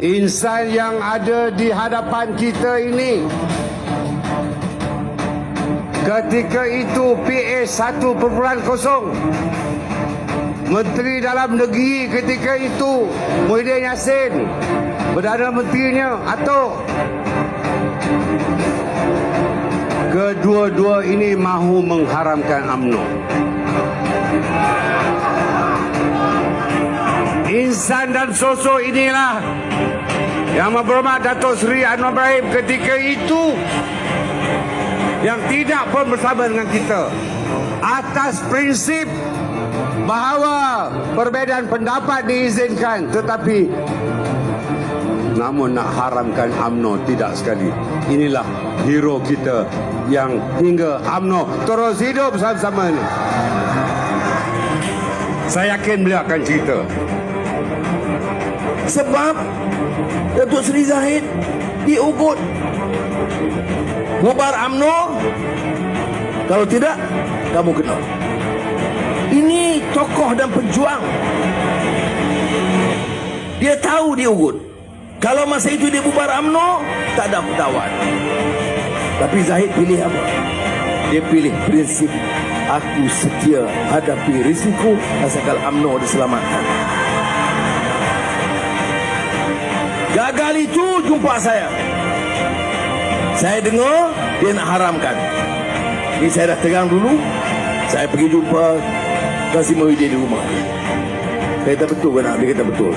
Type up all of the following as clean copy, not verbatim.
insan yang ada di hadapan kita ini, ketika itu PS 1.0, Menteri Dalam Negeri ketika itu Muhyiddin Yassin, Perdana Menterinya Atok. Kedua-dua ini mahu mengharamkan UMNO. Insan dan sosok inilah yang berhormat Datuk Seri Anwar Ibrahim ketika itu yang tidak pun bersama dengan kita atas prinsip bahawa perbezaan pendapat diizinkan, tetapi namun nak haramkan UMNO tidak sekali. Inilah hero kita yang hingga UMNO terus hidup bersama-sama ini. Saya yakin beliau akan cerita. Sebab Datuk Seri Zahid diugut bubar UMNO, kalau tidak kamu kena. Ini tokoh dan pejuang. Dia tahu diugut. Kalau masa itu dia bubar UMNO, tak ada pendawan. Tapi Zahid pilih apa? Dia pilih prinsip, aku setia hadapi risiko asalkan UMNO diselamatkan. Gagal itu jumpa saya. Saya dengar dia nak haramkan. Ini saya dah tegang dulu. Saya pergi jumpa Kassim Muhyiddin di rumah. Saya kata betul ke nak? Dia kata betul.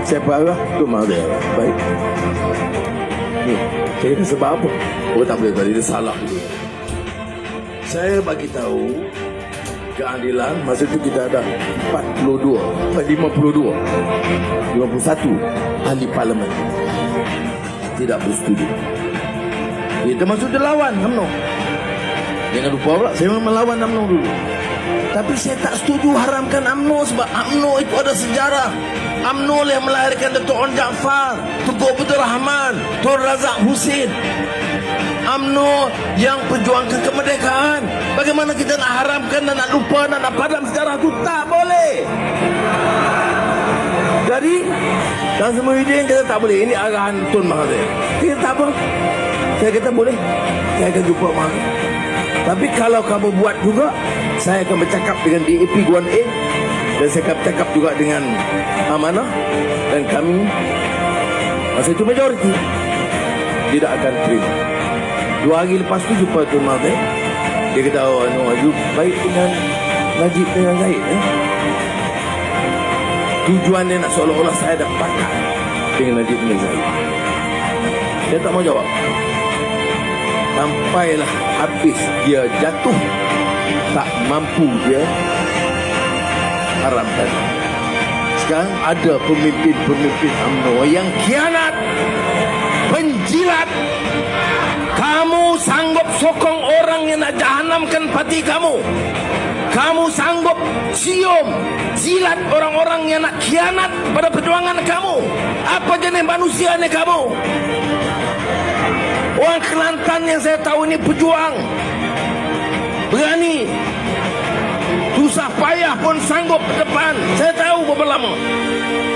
Saya parah, tu mak dia. Baik. Ni, saya kata sebab apa? Oh tak boleh tadi, dia salah dulu. Saya bagi tahu keadilan, masa itu kita ada 52, 51 ahli parlimen tidak bersetuju. Dia termasuk dia lawan UMNO. Jangan lupa pula, saya memang melawan UMNO dulu. Tapi saya tak setuju haramkan UMNO sebab UMNO itu ada sejarah. UMNO yang melahirkan Datuk Onn Jaafar, Tunku Abdul Rahman, Tun Razak Husin. UMNO yang perjuangkan kemerdekaan. Bagaimana kita nak haramkan dan nak lupa dan nak padam sejarah itu? Tak boleh. Jadi Kassim Muhyiddin kata tak boleh. Ini arahan Tun Mahathir. Dia kata apa? Saya kata boleh. Saya akan jumpa Mahathir. Tapi kalau kamu buat juga, saya akan bercakap dengan DAP Guan A dan saya akan bercakap juga dengan Amanah, dan kami masa itu majoriti tidak akan terima. 2 hari lepas tu jumpa Tun Mahathir. Dia kata, oh Aju baik dengan Najib dengan Zahid. Tujuan dia nak seolah-olah saya dah pakat dengan Najib dengan Zahid. Dia tak mau jawab. Sampailah habis dia jatuh, tak mampu dia haramkan. Sekarang ada pemimpin-pemimpin UMNO yang khianat, penjilat. Kamu sanggup sokong orang yang nak jahanamkan parti kamu. Kamu sanggup cium, jilat orang-orang yang nak khianat pada perjuangan kamu. Apa jenis manusia ni kamu? Orang Kelantan yang saya tahu ini pejuang, berani, susah payah pun sanggup ke depan. Saya tahu berapa lama.